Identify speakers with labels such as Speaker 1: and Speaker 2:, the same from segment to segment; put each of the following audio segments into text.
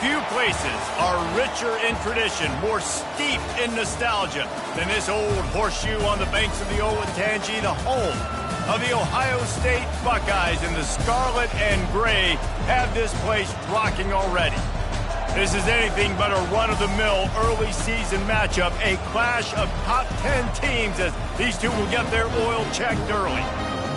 Speaker 1: Few places are richer in tradition, more steeped in nostalgia than this old horseshoe on the banks of the Olentangy, the home of the Ohio State Buckeyes. And the scarlet and gray have this place rocking already. This is anything but a run-of-the-mill early season matchup, a clash of top 10 teams as these two will get their oil checked early.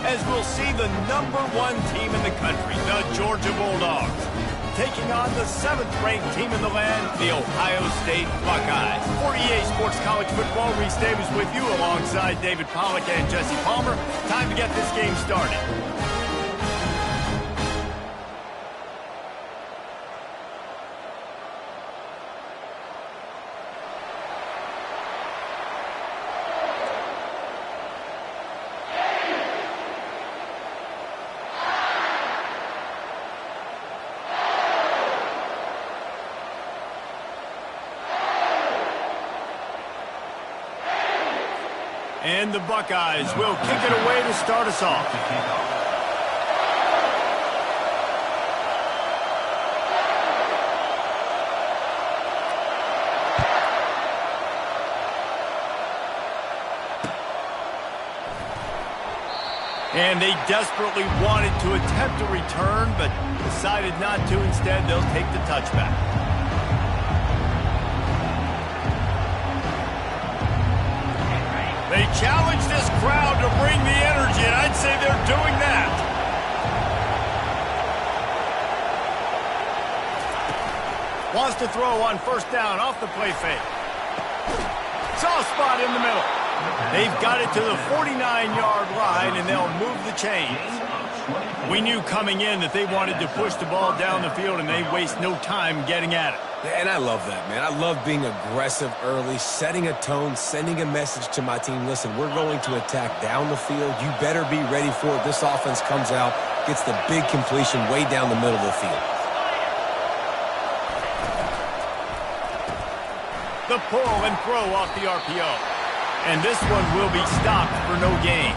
Speaker 1: As we'll see the #1 team in the country, the Georgia Bulldogs, taking on the 7th-ranked team in the land, the Ohio State Buckeyes. 48 Sports College Football, Reese Davis with you alongside David Pollack and Jesse Palmer. Time to get this game started. And the Buckeyes will kick it away to start us off. And they desperately wanted to attempt a return, but decided not to. Instead, they'll take the touchback. They challenge this crowd to bring the energy, and I'd say they're doing that. Wants to throw on first down off the play fake. Soft spot in the middle. They've got it to the 49-yard line, and they'll move the chains. We knew coming in that they wanted to push the ball down the field, and they waste no time getting at it.
Speaker 2: And I love that, man. I love being aggressive early, setting a tone, sending a message to my team. Listen, we're going to attack down the field. You better be ready for it. This offense comes out, gets the big completion way down the middle of the field.
Speaker 1: The pull and throw off the RPO. And this one will be stopped for no gain.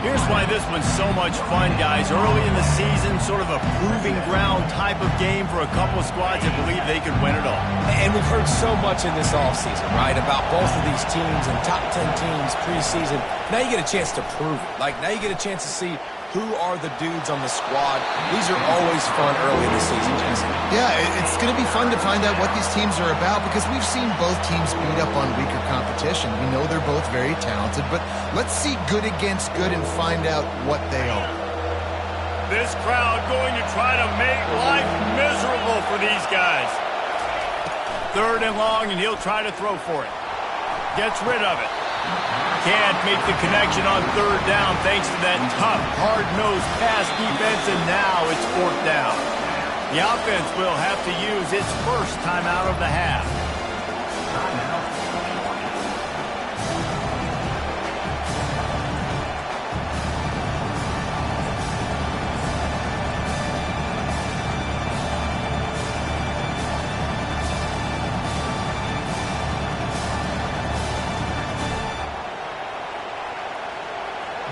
Speaker 1: Here's why this one's so much fun, guys. Early in the season, sort of a proving ground type of game for a couple of squads that believe they could win it all.
Speaker 2: And we've heard so much in this offseason, right, about both of these teams and top 10 teams preseason. Now you get a chance to prove it. Like, now you get a chance to see who are the dudes on the squad. These are always fun early in the season, Jesse.
Speaker 3: Yeah, it's going to be fun to find out what these teams are about because we've seen both teams beat up on weaker competition. We know they're both very talented, but let's see good against good and find out what they are.
Speaker 1: This crowd going to try to make life miserable for these guys. 3rd and long, and he'll try to throw for it. Gets rid of it. Can't make the connection on 3rd down thanks to that tough, hard-nosed pass defense, and now it's 4th down. The offense will have to use its first timeout of the half.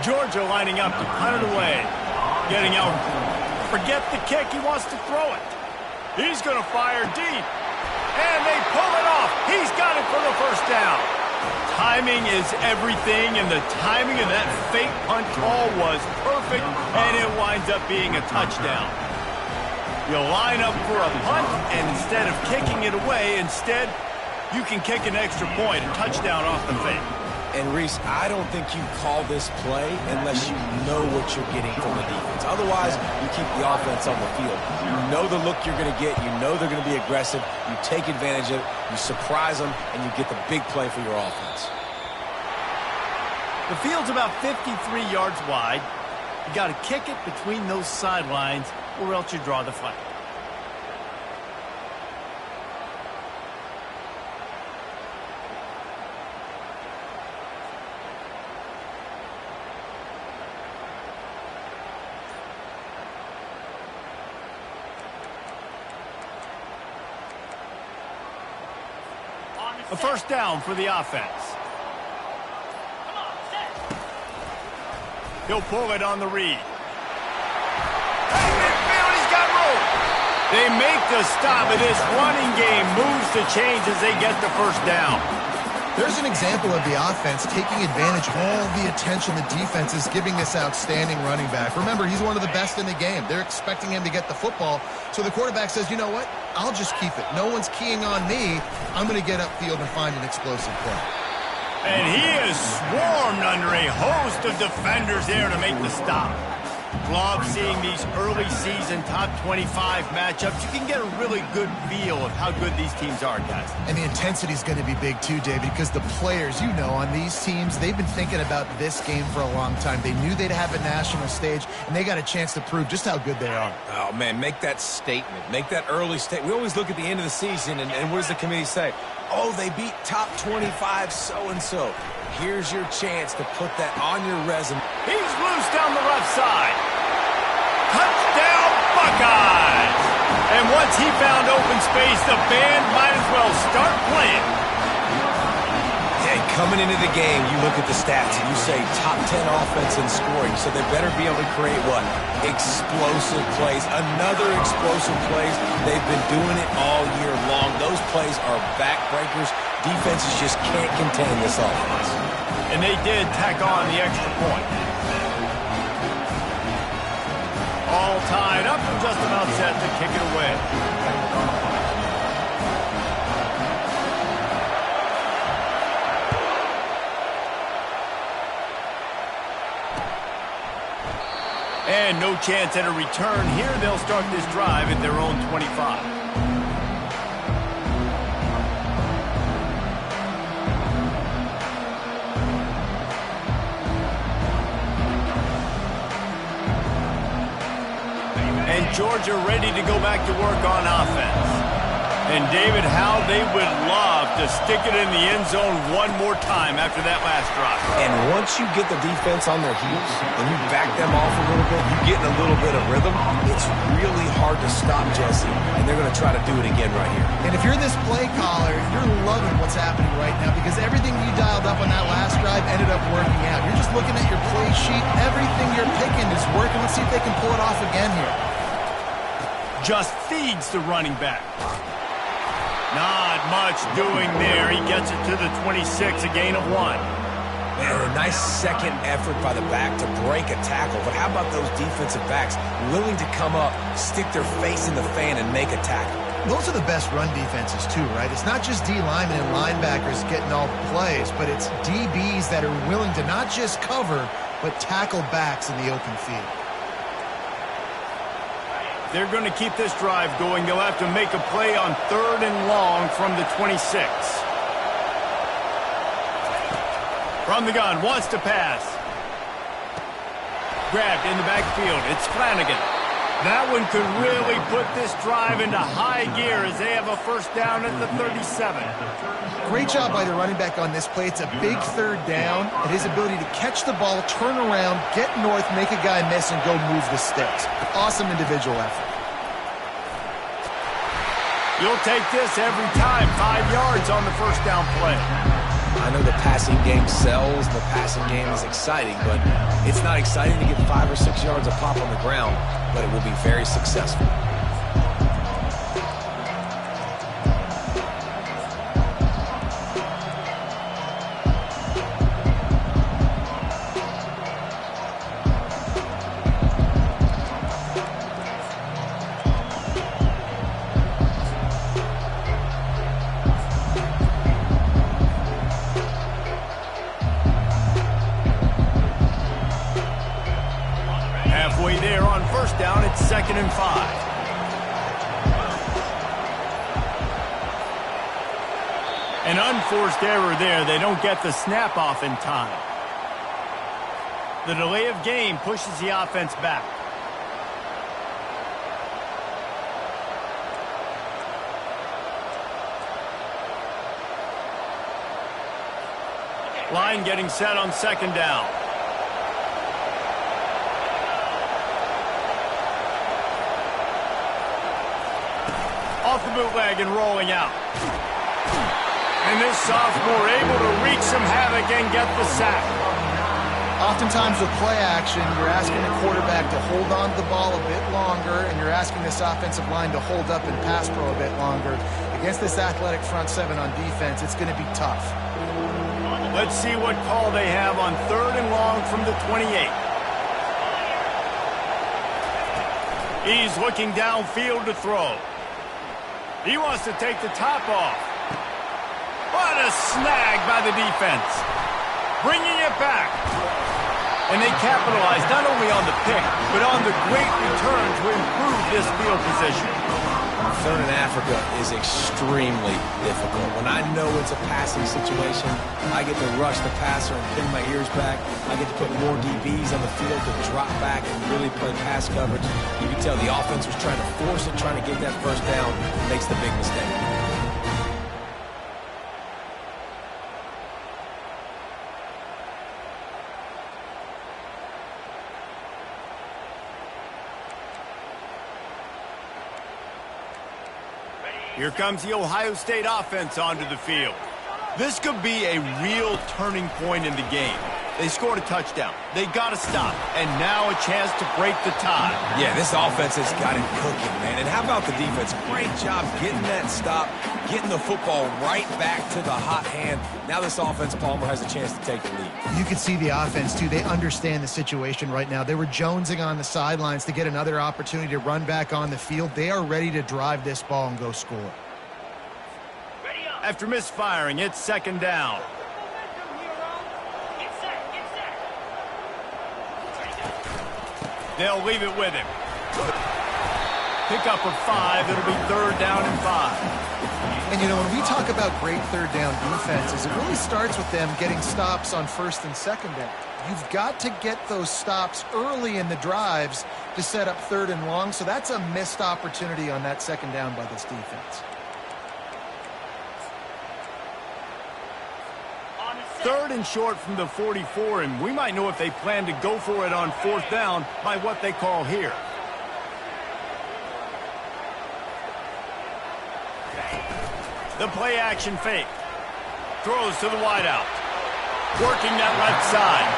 Speaker 1: Georgia lining up to punt it away. Getting out. Forget the kick. He wants to throw it. He's going to fire deep. And they pull it off. He's got it for the first down. Timing is everything, and the timing of that fake punt call was perfect, and it winds up being a touchdown. You line up for a punt, and instead of kicking it away, instead, you can kick an extra point, a touchdown off the fake.
Speaker 2: And, Reese, I don't think you call this play unless you know what you're getting from the defense. Otherwise, you keep the offense on the field. You know the look you're going to get. You know they're going to be aggressive. You take advantage of it. You surprise them, and you get the big play for your offense.
Speaker 1: The field's about 53 yards wide. You got to kick it between those sidelines, or else you draw the flag. A first down for the offense. He'll pull it on the read. Midfield, he's got room. They make the stop, and this running game moves the chains as they get the first down.
Speaker 3: There's an example of the offense taking advantage of all the attention the defense is giving this outstanding running back. Remember, he's one of the best in the game. They're expecting him to get the football, so the quarterback says, you know what, I'll just keep it. No one's keying on me. I'm going to get upfield and find an explosive play.
Speaker 1: And he is swarmed under a host of defenders there to make the stop. Love seeing these early season top 25 matchups. You can get a really good feel of how good these teams are, guys.
Speaker 3: And the intensity is going to be big too, David, because the players, you know, on these teams, they've been thinking about this game for a long time. They knew they'd have a national stage, and they got a chance to prove just how good they are.
Speaker 2: Oh, man, make that statement. Make that early statement. We always look at the end of the season, and what does the committee say? Oh, they beat top 25 so-and-so. Here's your chance to put that on your resume.
Speaker 1: He's loose down the left side. Touchdown, Buckeyes! And once he found open space, the band might as well start playing.
Speaker 2: Hey, coming into the game, you look at the stats and you say top 10 offense in scoring, so they better be able to create what? Explosive plays. Another explosive plays. They've been doing it all year long. Those plays are backbreakers. Defenses just can't contain this offense.
Speaker 1: And they did tack on the extra point. All tied up and just about set to kick it away. And no chance at a return here. They'll start this drive at their own 25. And Georgia ready to go back to work on offense. And David, how they would love to stick it in the end zone one more time after that last drive.
Speaker 2: And once you get the defense on their heels and you back them off a little bit, you get in a little bit of rhythm, it's really hard to stop Jesse. And they're going to try to do it again right here.
Speaker 3: And if you're this play caller, you're loving what's happening right now because everything you dialed up on that last drive ended up working out. You're just looking at your play sheet. Everything you're picking is working. Let's see if they can pull it off again here.
Speaker 1: Just feeds the running back. Not much doing there. He gets it to the 26, a gain of 1.
Speaker 2: Man, a nice second effort by the back to break a tackle. But how about those defensive backs willing to come up, stick their face in the fan, and make a tackle?
Speaker 3: Those are the best run defenses too, right? It's not just D linemen and linebackers getting all the plays, but it's DBs that are willing to not just cover, but tackle backs in the open field.
Speaker 1: They're going to keep this drive going. They'll have to make a play on 3rd and long from the 26. From the gun, wants to pass. Grabbed in the backfield. It's Flanagan. That one could really put this drive into high gear as they have a first down at the 37.
Speaker 3: Great job by the running back on this play. It's a big 3rd down, and his ability to catch the ball, turn around, get north, make a guy miss, and go move the sticks. Awesome individual effort.
Speaker 1: You'll take this every time. 5 yards on the first down play.
Speaker 2: I know the passing game sells, the passing game is exciting, but it's not exciting to get 5 or 6 yards of pop on the ground, but it will be very successful.
Speaker 1: Halfway there on first down, it's 2nd and 5. An unforced error there. They don't get the snap off in time. The delay of game pushes the offense back. Line getting set on 2nd down. Off the bootleg and rolling out. And this sophomore able to wreak some havoc and get the sack.
Speaker 3: Oftentimes with play action, you're asking the quarterback to hold on to the ball a bit longer, and you're asking this offensive line to hold up and pass pro a bit longer. Against this athletic front seven on defense, it's going to be tough.
Speaker 1: Let's see what call they have on 3rd and long from the 28. He's looking downfield to throw. He wants to take the top off. What a snag by the defense. Bringing it back. And they capitalize not only on the pick, but on the great return to improve this field position.
Speaker 2: 3rd in Africa is extremely difficult. When I know it's a passing situation, I get to rush the passer and pin my ears back. I get to put more DBs on the field to drop back and really play pass coverage. You can tell the offense was trying to force it, trying to get that first down, makes the big mistake.
Speaker 1: Here comes the Ohio State offense onto the field. This could be a real turning point in the game. They scored a touchdown. They got to stop. And now a chance to break the tie.
Speaker 2: Yeah, this offense has got it cooking, man. And how about the defense? Great job getting that stop, getting the football right back to the hot hand. Now this offense, Palmer, has a chance to take the lead.
Speaker 3: You can see the offense, too. They understand the situation right now. They were jonesing on the sidelines to get another opportunity to run back on the field. They are ready to drive this ball and go score.
Speaker 1: After misfiring, it's 2nd down. They'll leave it with him. Pick up of 5. It'll be 3rd down and 5.
Speaker 3: And, you know, when we talk about great 3rd down defenses, it really starts with them getting stops on 1st and 2nd down. You've got to get those stops early in the drives to set up 3rd and long, so that's a missed opportunity on that 2nd down by this defense.
Speaker 1: 3rd and short from the 44, and we might know if they plan to go for it on 4th down by what they call here. The play action fake. Throws to the wideout. Working that left side.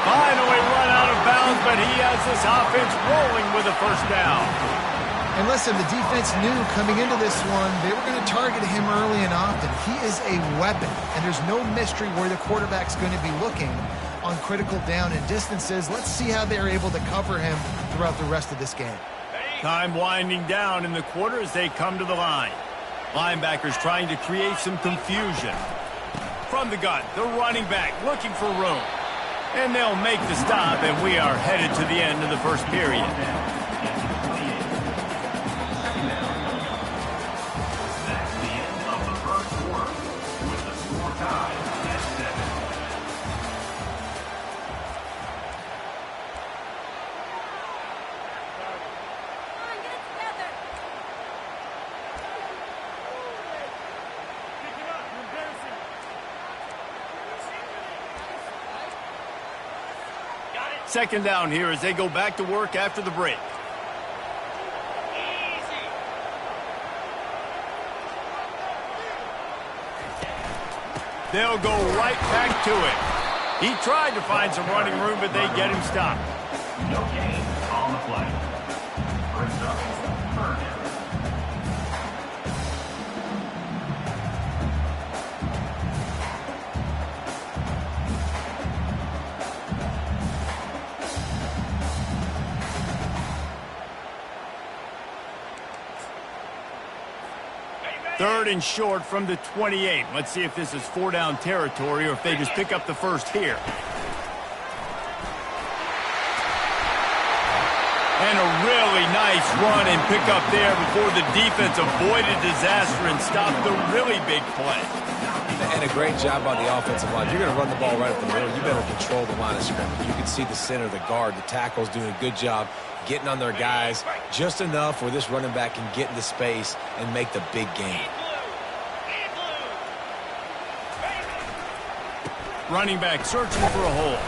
Speaker 1: Finally run out of bounds, but he has this offense rolling with a 1st down.
Speaker 3: And listen, the defense knew coming into this one, they were going to target him early and often. He is a weapon, and there's no mystery where the quarterback's going to be looking on critical down and distances. Let's see how they're able to cover him throughout the rest of this game.
Speaker 1: Time winding down in the quarter as they come to the line. Linebackers trying to create some confusion. From the gun, the running back looking for room. And they'll make the stop, and we are headed to the end of the 1st period. Second down here as they go back to work after the break. They'll go right back to it. He tried to find some running room, but they get him stopped.
Speaker 4: No gain on the play. First up, third down.
Speaker 1: Third and short from the 28. Let's see if this is 4-down territory or if they just pick up the 1st here. And a really nice run and pick up there before the defense avoided disaster and stopped the really big play.
Speaker 2: And a great job by the offensive line. You're going to run the ball right up the middle. You better control the line of scrimmage. You can see the center, the guard, the tackles doing a good job getting on their guys just enough where this running back can get into space and make the big game.
Speaker 1: Running back searching for a hole.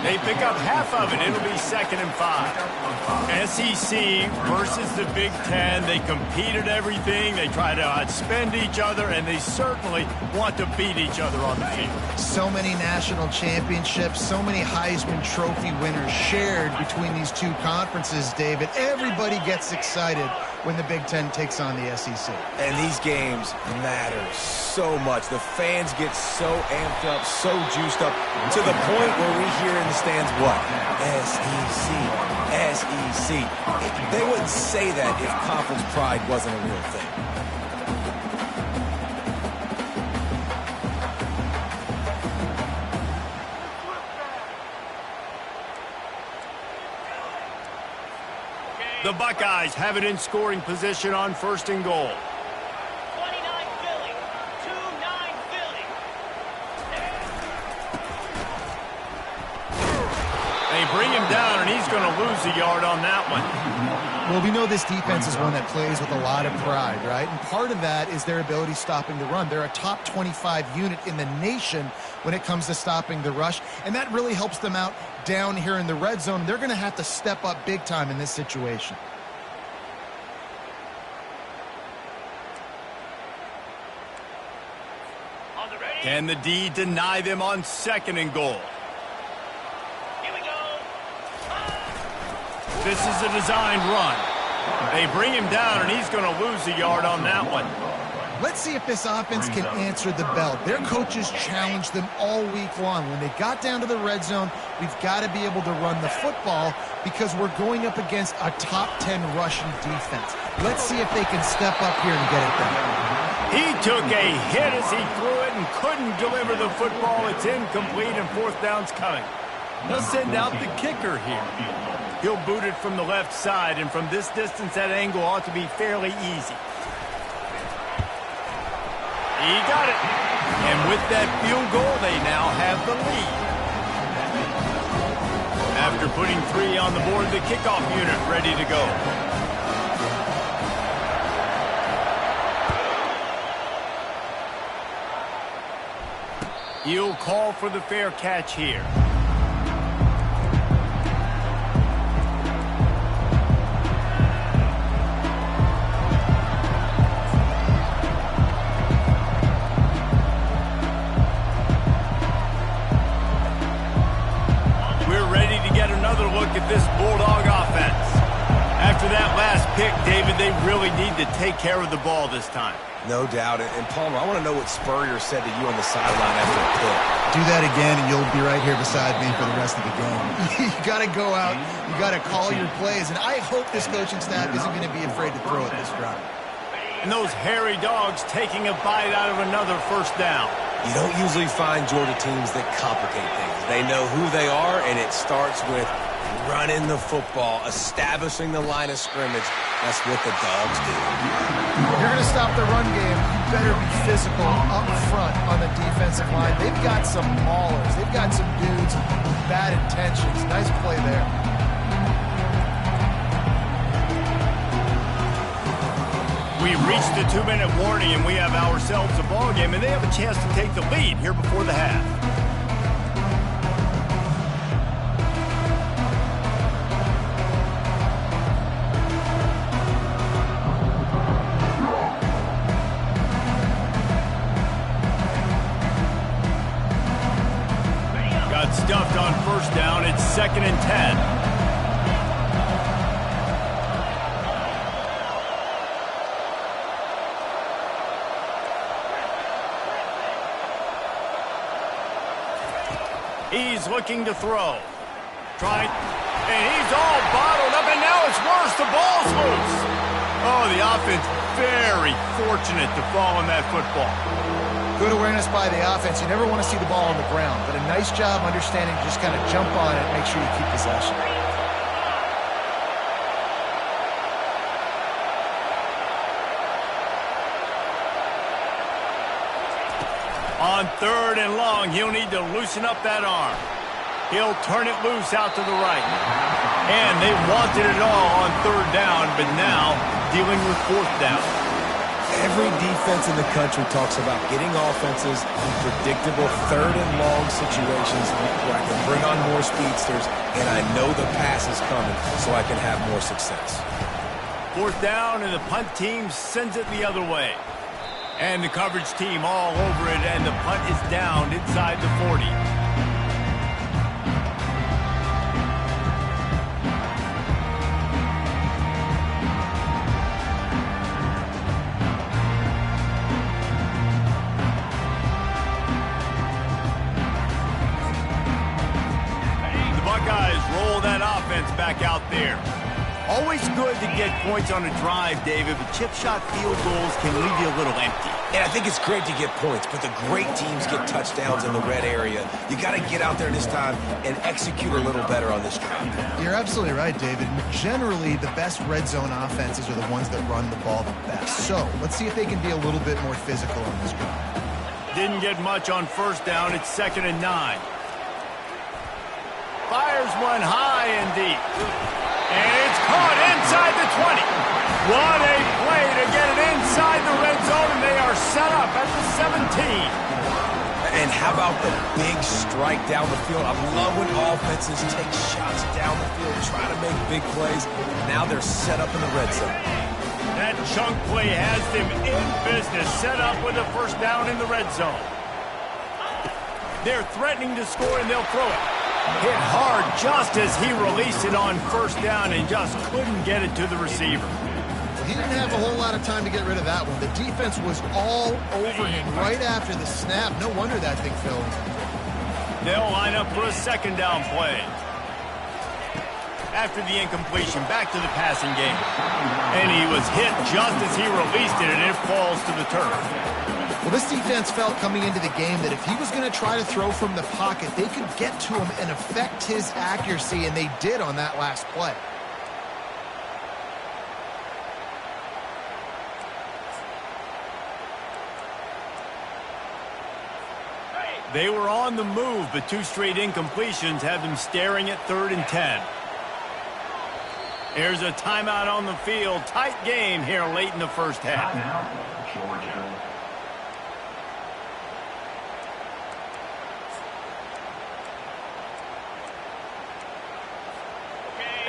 Speaker 1: They pick up half of it. It'll be 2nd and 5. And SEC versus the Big Ten. They compete at everything. They try to outspend each other, and they certainly want to beat each other on the field.
Speaker 3: So many national championships, so many Heisman Trophy winners shared between these two conferences, David. Everybody gets excited when the Big Ten takes on the SEC.
Speaker 2: And these games matter so much. The fans get so amped up, so juiced up, to the point where we hear in the stands, what? SEC, SEC. They wouldn't say that if conference pride wasn't a real thing.
Speaker 1: The Buckeyes have it in scoring position on 1st and goal.
Speaker 5: 29 Philly, 2-9 Philly.
Speaker 1: They bring him down, and he's going to lose a yard on that one.
Speaker 3: Well, we know this defense is one that plays with a lot of pride, right? And part of that is their ability stopping the run. They're a top 25 unit in the nation when it comes to stopping the rush, and that really helps them out down here in the red zone. They're going to have to step up big time in this situation.
Speaker 5: On the ready.
Speaker 1: Can the D deny them on 2nd and goal?
Speaker 5: Here we go.
Speaker 1: This is a designed run. They bring him down, and he's going to lose a yard on that one.
Speaker 3: Let's see if this offense can answer the bell. Their coaches challenged them all week long. When they got down to the red zone, we've got to be able to run the football because we're going up against a top 10 rushing defense. Let's see if they can step up here and get it done.
Speaker 1: He took a hit as he threw it and couldn't deliver the football. It's incomplete, and 4th down's coming. They'll send out the kicker here. He'll boot it from the left side, and from this distance, that angle ought to be fairly easy. He got it. And with that field goal, they now have the lead. After putting 3 on the board, the kickoff unit ready to go. He'll call for the fair catch here. Look at this Bulldog offense. After that last pick, David, they really need to take care of the ball this time.
Speaker 2: No doubt. And Palmer, I want to know what Spurrier said to you on the sideline after the pick.
Speaker 3: Do that again, and you'll be right here beside me for the rest of the game. You got to go out. You got to call your plays. And I hope this coaching staff isn't going to be afraid to throw it this drive.
Speaker 1: And those hairy dogs taking a bite out of another 1st down.
Speaker 2: You don't usually find Georgia teams that complicate things. They know who they are, and it starts with running the football, establishing the line of scrimmage. That's what the Dogs do.
Speaker 3: If you're going to stop the run game, you better be physical up front on the defensive line. They've got some maulers. They've got some dudes with bad intentions. Nice play there.
Speaker 1: We reached the 2-minute warning, and we have ourselves a ball game, and they have a chance to take the lead here before the half. Got stuffed on 1st down. It's 2nd and 10. He's looking to throw. Trying, and he's all bottled up, and now it's worse. The ball's loose. Oh, the offense very fortunate to fall on that football.
Speaker 3: Good awareness by the offense. You never want to see the ball on the ground, but a nice job understanding to just kind of jump on it and make sure you keep possession.
Speaker 1: On 3rd and long, he'll need to loosen up that arm. He'll turn it loose out to the right. And they wanted it all on 3rd down, but now dealing with 4th down.
Speaker 2: Every defense in the country talks about getting offenses in predictable third and long situations where I can bring on more speedsters and I know the pass is coming so I can have more success.
Speaker 1: Fourth down, and the punt team sends it the other way. And the coverage team all over it, and the punt is down inside the 40. The Buckeyes roll that offense back out there. Always good to get points on a drive, David, but chip shot field goals can leave you a little empty.
Speaker 2: And I think it's great to get points, but the great teams get touchdowns in the red area. You got to get out there this time and execute a little better on this drive.
Speaker 3: You're absolutely right, David. Generally, the best red zone offenses are the ones that run the ball the best. So let's see if they can be a little bit more physical on this drive.
Speaker 1: Didn't get much on first down. It's 2nd and 9. Fires one high and deep. And it's caught inside the 20. What a play to get it inside the red zone, and they are set up at the 17.
Speaker 2: And how about the big strike down the field? I love when offenses take shots down the field, try to make big plays. Now they're set up in the red zone.
Speaker 1: That chunk play has them in business, set up with a first down in the red zone. They're threatening to score, and they'll throw it. Hit hard just as he released it on first down and just couldn't get it to the receiver.
Speaker 3: He didn't have a whole lot of time to get rid of that one. The defense was all over him right after the snap. No wonder that thing fell.
Speaker 1: They'll line up for a second down play. After the incompletion, back to the passing game. And he was hit just as he released it, and it falls to the turf.
Speaker 3: Well, this defense felt coming into the game that if he was going to try to throw from the pocket, they could get to him and affect his accuracy, and they did on that last play.
Speaker 1: They were on the move, but 2 straight incompletions have them staring at 3rd and 10. There's a timeout on the field. Tight game here late in the first half.
Speaker 4: Timeout, Georgia.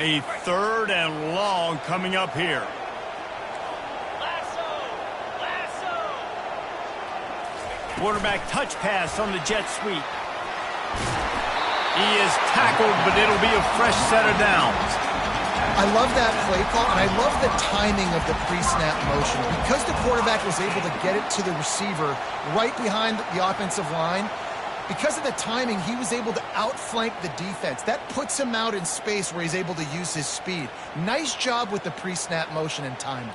Speaker 1: A 3rd and long coming up here. Quarterback touch pass on the jet sweep. He is tackled, but it'll be a fresh set of downs.
Speaker 3: I love that play call, and I love the timing of the pre-snap motion. Because the quarterback was able to get it to the receiver right behind the offensive line, because of the timing, he was able to outflank the defense. That puts him out in space where he's able to use his speed. Nice job with the pre-snap motion and timing.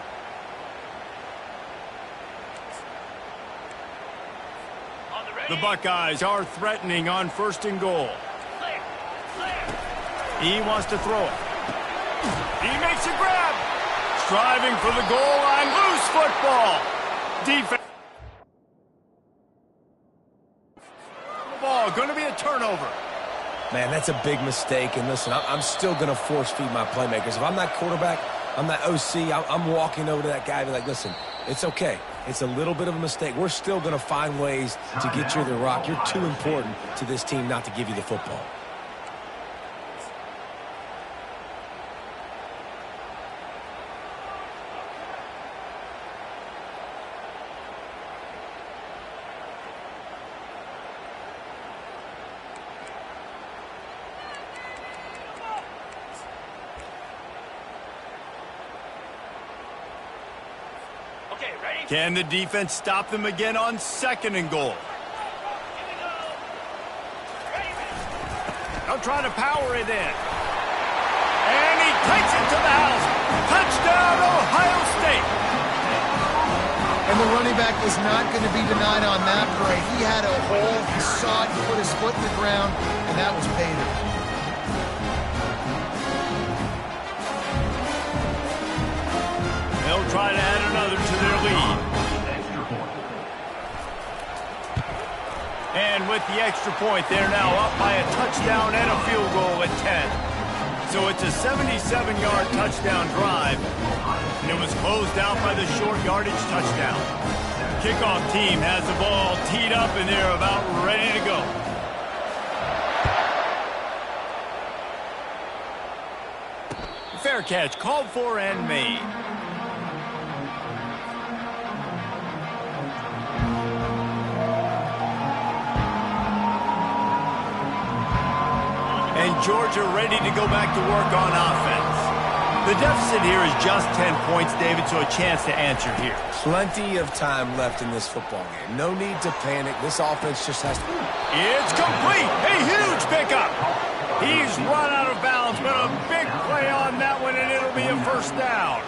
Speaker 1: The Buckeyes are threatening on 1st and goal. He wants to throw it. He makes a grab. Striving for the goal line. Loose football. Defense. Ball. Going to be a turnover.
Speaker 2: Man, that's a big mistake. And listen, I'm still going to force feed my playmakers. If I'm that quarterback, I'm that OC, I'm walking over to that guy and be like, listen, it's okay. It's a little bit of a mistake. We're still going to find ways to get you the rock. You're too important to this team not to give you the football.
Speaker 1: Can the defense stop them again on 2nd and goal? They'll try to power it in. And he takes it to the house. Touchdown, Ohio State.
Speaker 3: And the running back was not going to be denied on that play. He had a hole. He saw it. He put his foot in the ground, and that was pay dirt.
Speaker 1: They'll try to add another to their lead. And with the extra point, they're now up by a touchdown and a field goal at 10. So it's a 77-yard touchdown drive, and it was closed out by the short yardage touchdown. Kickoff team has the ball teed up, and they're about ready to go. Fair catch called for and made. And Georgia ready to go back to work on offense. The deficit here is just 10 points, David, so a chance to answer here.
Speaker 2: Plenty of time left in this football game. No need to panic. This offense just has to...
Speaker 1: It's complete. A huge pickup. He's run out of bounds, but a big play on that one, and it'll be a first down.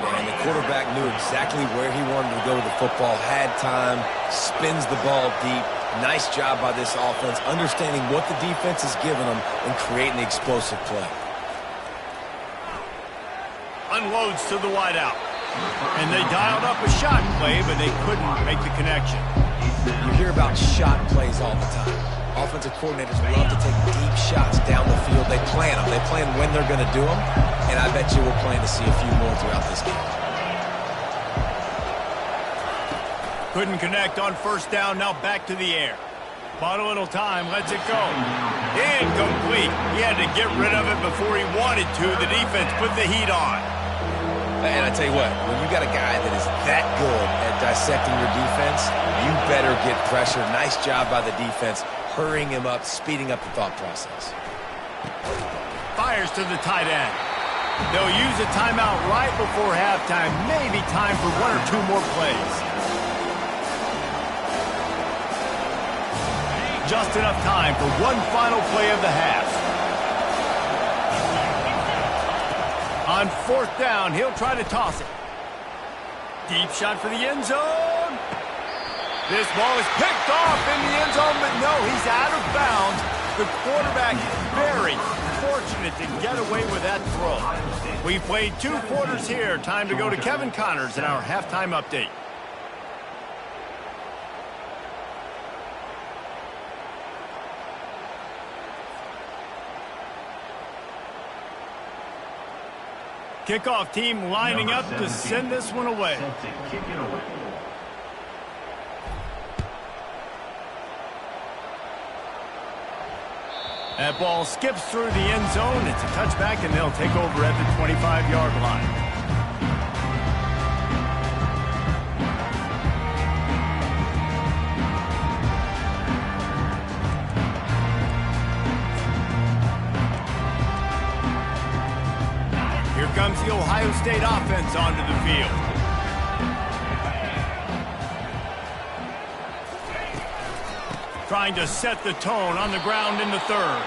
Speaker 2: And the quarterback knew exactly where he wanted to go with the football, had time, spins the ball deep. Nice job by this offense, understanding what the defense is giving them and creating the explosive play.
Speaker 1: Unloads to the wideout. And they dialed up a shot play, but they couldn't make the connection.
Speaker 2: You hear about shot plays all the time. Offensive coordinators love to take deep shots down the field. They plan them. They plan when they're going to do them. And I bet you we'll plan to see a few more throughout this game.
Speaker 1: Couldn't connect on first down, now back to the air. Bought a little time, lets it go. Incomplete. He had to get rid of it before he wanted to. The defense put the heat on.
Speaker 2: And I tell you what, when you got a guy that is that good at dissecting your defense, you better get pressure. Nice job by the defense, hurrying him up, speeding up the thought process.
Speaker 1: Fires to the tight end. They'll use a timeout right before halftime. Maybe time for one or two more plays. Just enough time for one final play of the half. On fourth down, he'll try to toss it. Deep shot for the end zone. This ball is picked off in the end zone, but no, he's out of bounds. The quarterback very fortunate to get away with that throw. We played 2 quarters here. Time to go to Kevin Connors in our halftime update. Kickoff team lining up to send this one away. That ball skips through the end zone. It's a touchback, and they'll take over at the 25-yard line. Here comes the Ohio State offense onto the field. Trying to set the tone on the ground in the third.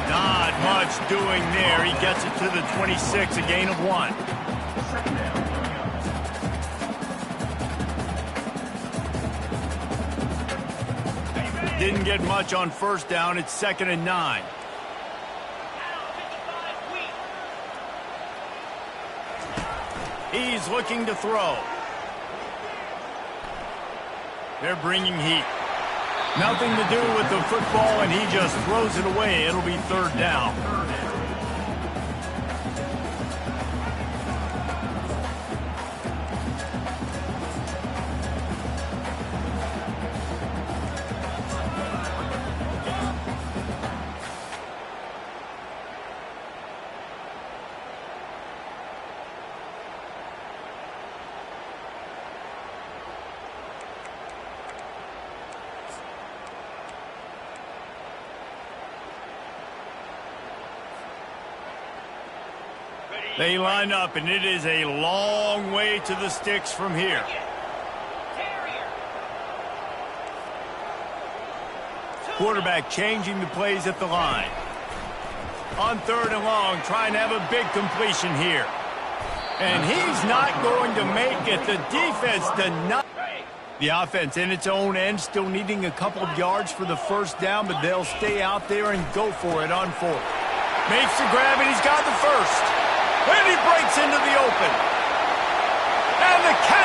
Speaker 1: Not much doing there. He gets it to the 26, a gain of 1. Didn't get much on first down. It's 2nd and 9. He's looking to throw. They're bringing heat. Nothing to do with the football, and he just throws it away. It'll be 3rd down. They line up, and it is a long way to the sticks from here. Quarterback changing the plays at the line. On 3rd and long, trying to have a big completion here. And he's not going to make it. The defense denied. The offense in its own end, still needing a couple of yards for the first down, but they'll stay out there and go for it on 4th. Makes the grab, and he's got the first. And he breaks into the open. And the catch